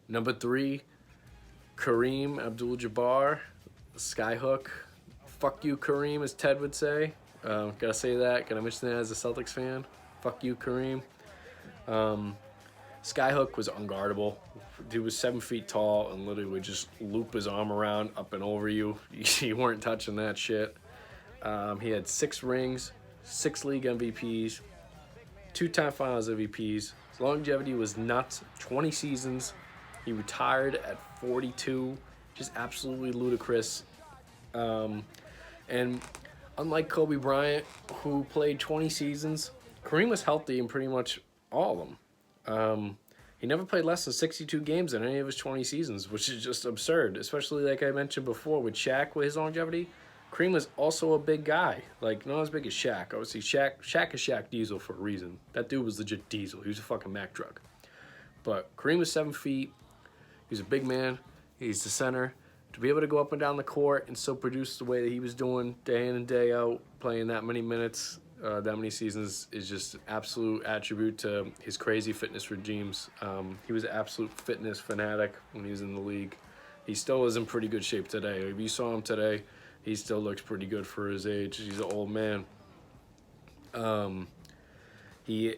Number 3, Kareem Abdul-Jabbar, Skyhook. Fuck you, Kareem, as Ted would say. Gotta say that. Gotta mention that as a Celtics fan. Fuck you, Kareem. Skyhook was unguardable. Dude was 7 feet tall and literally would just loop his arm around up and over you. You weren't touching that shit. He had 6 rings, 6 league MVPs, 2-time Finals MVPs. His longevity was nuts. 20 seasons. He retired at 42. Just absolutely ludicrous. And unlike Kobe Bryant, who played 20 seasons, Kareem was healthy in pretty much all of them. He never played less than 62 games in any of his 20 seasons, which is just absurd, especially like I mentioned before with Shaq with his longevity. Kareem was also a big guy, like not as big as Shaq. Obviously, Shaq is Shaq Diesel for a reason. That dude was legit Diesel. He was a fucking Mack truck. But Kareem was 7 feet. He's a big man. He's the center. To be able to go up and down the court and still produce the way that he was doing day in and day out, playing that many minutes, that many seasons, is just an absolute attribute to his crazy fitness regimes. He was an absolute fitness fanatic when he was in the league. He still is in pretty good shape today. If you saw him today, he still looks pretty good for his age. He's an old man. He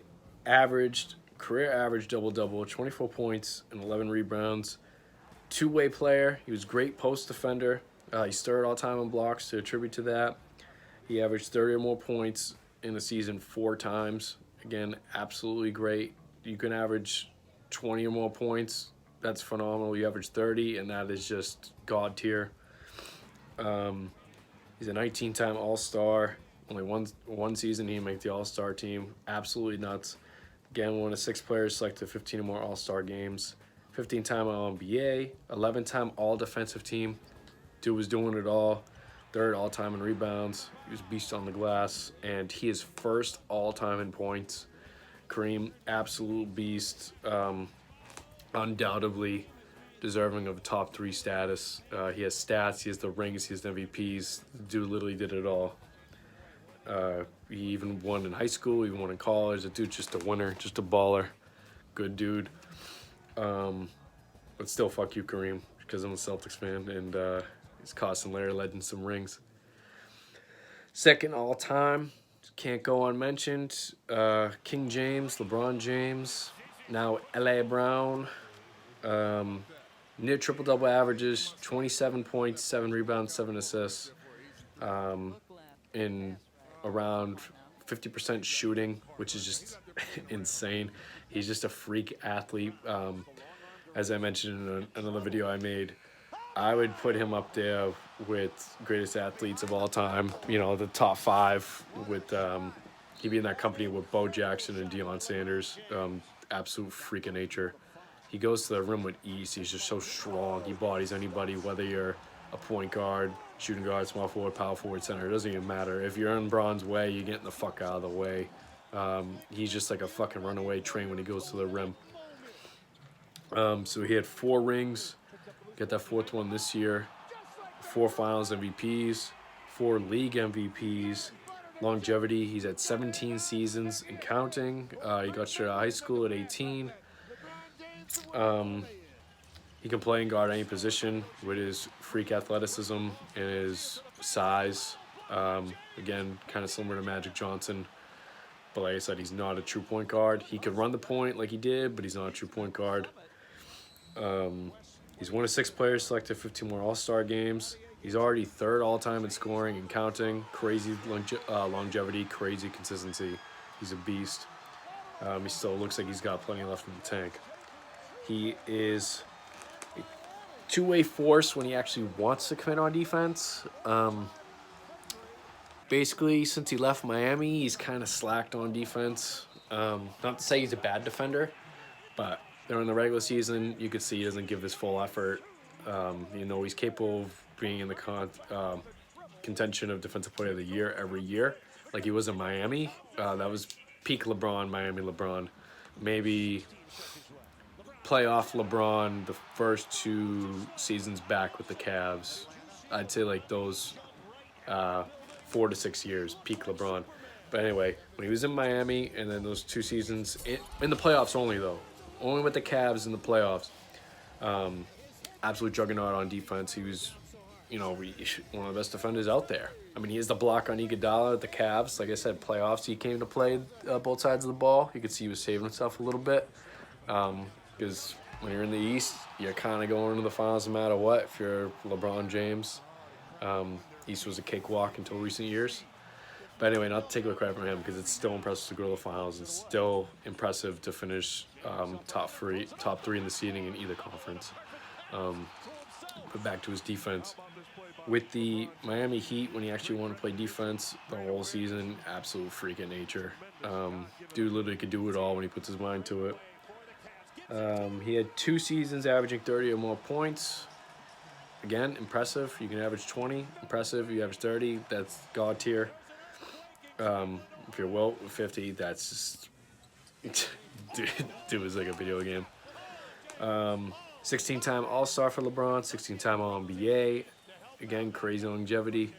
career average double-double, 24 points and 11 rebounds. Two-way player. He was great post defender. He's third all-time in blocks to attribute to that. He averaged 30 or more points in the season 4 times. Again, absolutely great. You can average 20 or more points. That's phenomenal. You average 30, and that is just God tier. He's a 19-time All-Star. Only one season he didn't make the All-Star team. Absolutely nuts. Again, one of 6 players selected 15 or more All-Star games. 15-time All-NBA. 11-time All-Defensive team. Dude was doing it all. Third all-time in rebounds. He was a beast on the glass. And he is first all-time in points. Kareem, absolute beast. Undoubtedly deserving of a top 3 status. He has stats, he has the rings, he has the MVPs. The dude literally did it all. He even won in high school, even won in college. The dude's just a winner, just a baller. Good dude. But still, fuck you, Kareem, because I'm a Celtics fan, and he's costing Larry Legend some rings. Second all-time, can't go unmentioned. King James, LeBron James, now L.A. Brown. Near triple-double averages, 27 points, 7 rebounds, 7 assists, in around 50% shooting, which is just insane. He's just a freak athlete. As I mentioned in another video I made, I would put him up there with greatest athletes of all time. You know, the top 5 with, he'd be in that company with Bo Jackson and Deion Sanders. Absolute freak of nature. He goes to the rim with ease. He's just so strong. He bodies anybody, whether you're a point guard, shooting guard, small forward, power forward, center. It doesn't even matter. If you're in Bron's way, you're getting the fuck out of the way. He's just like a fucking runaway train when he goes to the rim. So he had 4 rings. Got that 4th one this year. 4 Finals MVPs. 4 league MVPs. Longevity, he's at 17 seasons and counting. He got straight out of high school at 18. He can play and guard any position with his freak athleticism and his size. Again, kind of similar to Magic Johnson. But like I said, he's not a true point guard. He could run the point like he did, but he's not a true point guard. He's one of 6 players selected 15 more All-Star games. He's already 3rd all-time in scoring and counting. Crazy longevity, crazy consistency. He's a beast. He still looks like he's got plenty left in the tank. He is a two-way force when he actually wants to commit on defense. Basically, since he left Miami, he's kind of slacked on defense. Not to say he's a bad defender, but during the regular season, you could see he doesn't give his full effort. You know, he's capable of being in the contention of Defensive Player of the Year every year, like he was in Miami. That was peak LeBron, Miami LeBron. Maybe playoff LeBron the first 2 seasons back with the Cavs. I'd say like those 4 to 6 years, peak LeBron. But anyway, when he was in Miami and then those 2 seasons, in the playoffs only though, only with the Cavs in the playoffs, Absolute juggernaut on defense. He was, one of the best defenders out there. I mean, he has the block on Iguodala at the Cavs. Like I said, playoffs, he came to play both sides of the ball. You could see he was saving himself a little bit. Because when you're in the East, you're kind of going into the finals no matter what. If you're LeBron James, East was a cakewalk until recent years. But anyway, not to take away credit from him, because it's still impressive to go to the finals. It's still impressive to finish top three in the seeding in either conference. But back to his defense. With the Miami Heat, when he actually wanted to play defense the whole season, absolute freak of nature. Dude literally could do it all when he puts his mind to it. He had 2 seasons averaging 30 or more points. Again, impressive. You can average 20. Impressive. You average 30. That's God tier. If you're well 50, that's just dude was like a video game. 16-time All-Star for LeBron, 16-time All-NBA. Again, crazy longevity,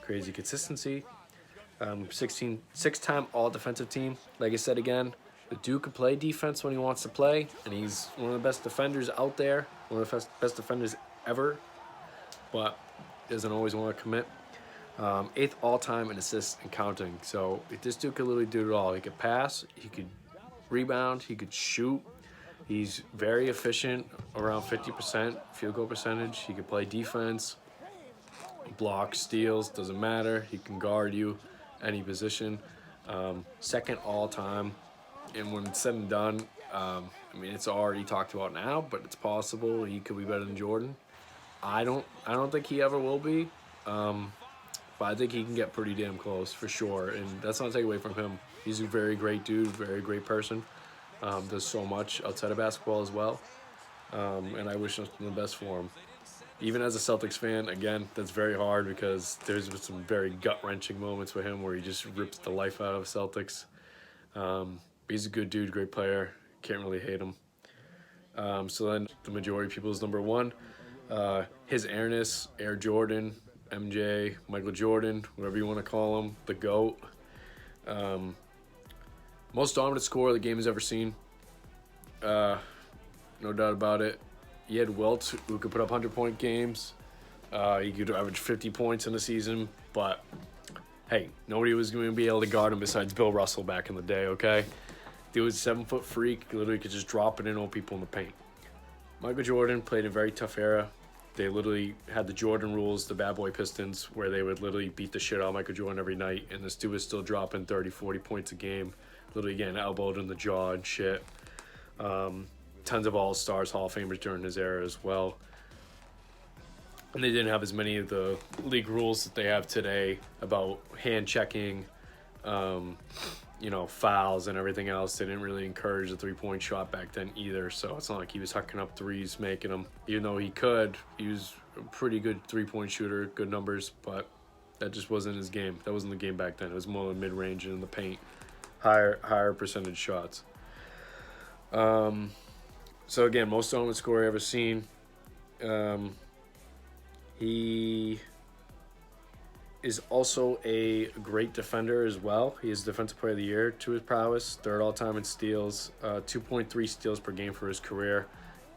crazy consistency. 6-time All-Defensive Team. Like I said again, the dude can play defense when he wants to play, and he's one of the best defenders out there, one of the best defenders ever, but doesn't always want to commit. 8th all-time in assists and counting. So this dude could literally do it all. He could pass, he could rebound, he could shoot. He's very efficient, around 50% field goal percentage. He could play defense, block, steals, doesn't matter. He can guard you any position. 2nd all-time. And when it's said and done, I mean, it's already talked about now, but it's possible he could be better than Jordan. I don't think he ever will be. But I think he can get pretty damn close for sure, and that's not a take away from him. He's a very great dude, very great person. Does so much outside of basketball as well, and I wish nothing the best for him. Even as a Celtics fan, again, that's very hard because there's been some very gut-wrenching moments with him where he just rips the life out of Celtics. He's a good dude, great player. Can't really hate him. So then the majority of people's number 1. His airness, Air Jordan, MJ, Michael Jordan, whatever you want to call him, the GOAT. Most dominant scorer the game has ever seen. No doubt about it. He had Wilt, who could put up 100-point games. He could average 50 points in a season, but hey, nobody was going to be able to guard him besides Bill Russell back in the day, okay? Dude was a 7-foot freak, literally could just drop it in on people in the paint. Michael Jordan played in a very tough era. They literally had the Jordan rules, the bad boy Pistons, where they would literally beat the shit out of Michael Jordan every night, and this dude was still dropping 30, 40 points a game, literally getting elbowed in the jaw and shit. Tons of All-Stars, Hall of Famers during his era as well. And they didn't have as many of the league rules that they have today about hand checking, fouls and everything else. They didn't really encourage the 3-point shot back then either, so it's not like he was hucking up threes, making them. Even though he could, he was a pretty good 3-point shooter, good numbers, but that just wasn't his game. That wasn't the game back then. It was more mid-range and in the paint, higher percentage shots. So again, most dominant scorer I've ever seen. He is also a great defender as well. He is Defensive Player of the Year to his prowess. 3rd all-time in steals. 2.3 steals per game for his career.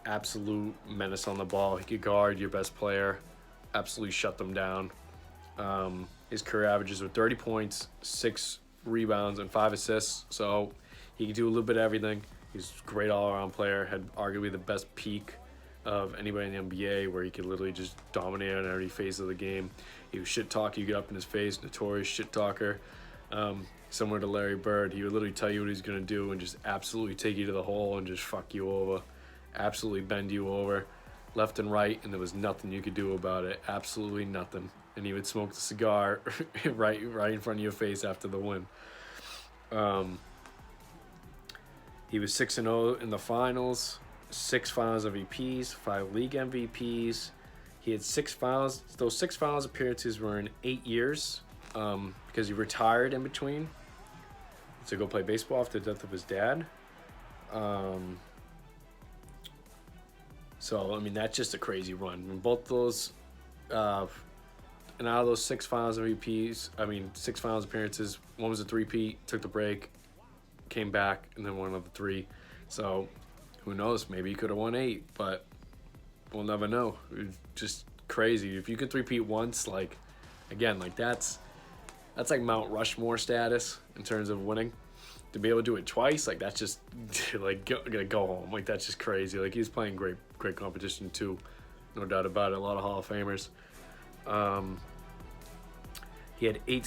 Absolute menace on the ball. He could guard your best player. Absolutely shut them down. His career averages were 30 points, 6 rebounds, and 5 assists. So he could do a little bit of everything. He's a great all-around player. Had arguably the best peak of anybody in the NBA, where he could literally just dominate on every phase of the game. He was shit talk. You get up in his face, notorious shit talker. Similar to Larry Bird, he would literally tell you what he's gonna do and just absolutely take you to the hole and just fuck you over, absolutely bend you over, left and right, and there was nothing you could do about it. Absolutely nothing. And he would smoke the cigar right in front of your face after the win. He was 6-0 in the finals. 6 finals MVPs, 5 league MVPs. He had 6 finals. Those 6 finals appearances were in 8 years, because he retired in between to go play baseball after the death of his dad. So I mean, that's just a crazy run. And both those, and out of those 6 finals MVPs, 6 finals appearances, one was a 3-peat, took the break, came back, and then won another 3. So who knows? Maybe he could have won 8, but we'll never know. It's just crazy. If you can three-peat once, like, again, like that's like Mount Rushmore status in terms of winning. To be able to do it twice, like that's just like go home. Like that's just crazy. Like he's playing great competition too, no doubt about it. A lot of Hall of Famers. He had eight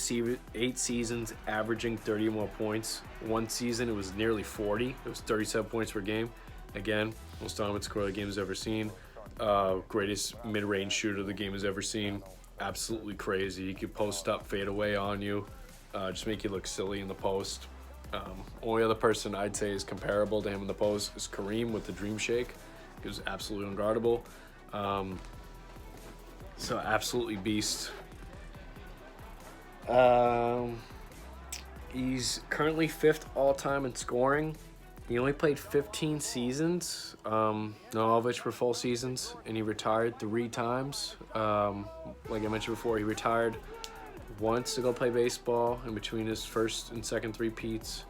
seasons averaging 30 or more points. One season it was nearly 40. It was 37 points per game. Again, most dominant scorer the game has ever seen. Greatest mid-range shooter the game has ever seen. Absolutely crazy. He could post up, fade away on you, just make you look silly in the post. Only other person I'd say is comparable to him in the post is Kareem with the Dream Shake. He was absolutely unguardable. So absolutely beast. He's currently 5th all-time in scoring. He only played 15 seasons, not all of which were full seasons, and he retired 3 times. Like I mentioned before, he retired once to go play baseball in between his first and second three-peats.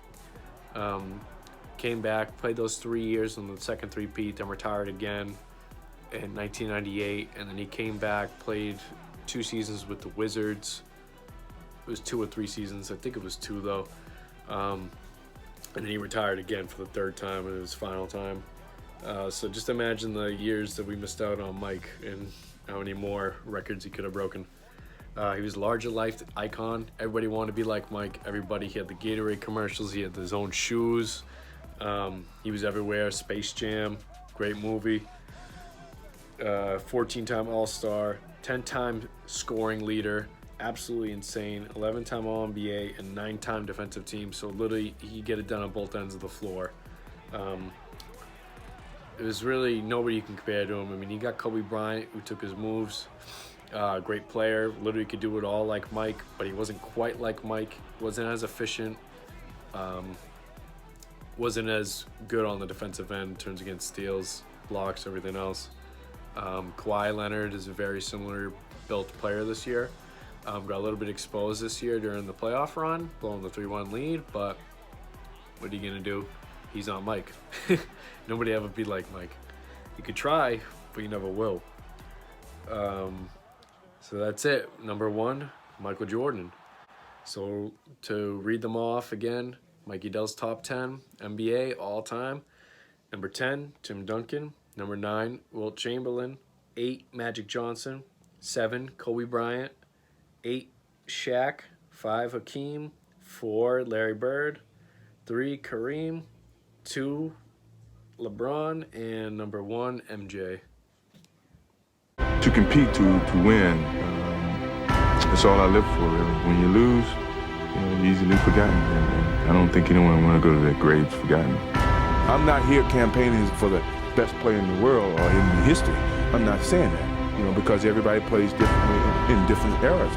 Came back, played those 3 years on the second three-peat, then retired again in 1998, and then he came back, played 2 seasons with the Wizards. It was 2 or 3 seasons. I think it was 2 though. And then he retired again for the 3rd time in his final time. So just imagine the years that we missed out on Mike and how many more records he could have broken. He was a larger-life icon. Everybody wanted to be like Mike. Everybody. He had the Gatorade commercials. He had his own shoes. He was everywhere. Space Jam, great movie. 14-time All-Star, 10-time scoring leader. Absolutely insane. 11-time All-NBA and 9-time defensive team. So literally, he get it done on both ends of the floor. There's really nobody you can compare to him. I mean, you got Kobe Bryant, who took his moves. Great player, literally could do it all like Mike, but he wasn't quite like Mike. Wasn't as efficient. Wasn't as good on the defensive end in terms against steals, blocks, everything else. Kawhi Leonard is a very similar built player this year. Got a little bit exposed this year during the playoff run, blowing the 3-1 lead, but what are you going to do? He's not Mike. Nobody ever be like Mike. You could try, but you never will. So that's it. Number 1, Michael Jordan. So to read them off again, Mikey Dell's top 10 NBA all time. Number 10, Tim Duncan. Number 9, Wilt Chamberlain. 8, Magic Johnson. 7, Kobe Bryant. 8, Shaq. 5, Hakeem. 4, Larry Bird. 3, Kareem. 2, LeBron. And number 1, MJ. To compete, to win, that's all I live for, really. When you lose, you're easily forgotten. And I don't think anyone want to go to their graves forgotten. I'm not here campaigning for the best player in the world or in history. I'm not saying that, because everybody plays differently in different eras.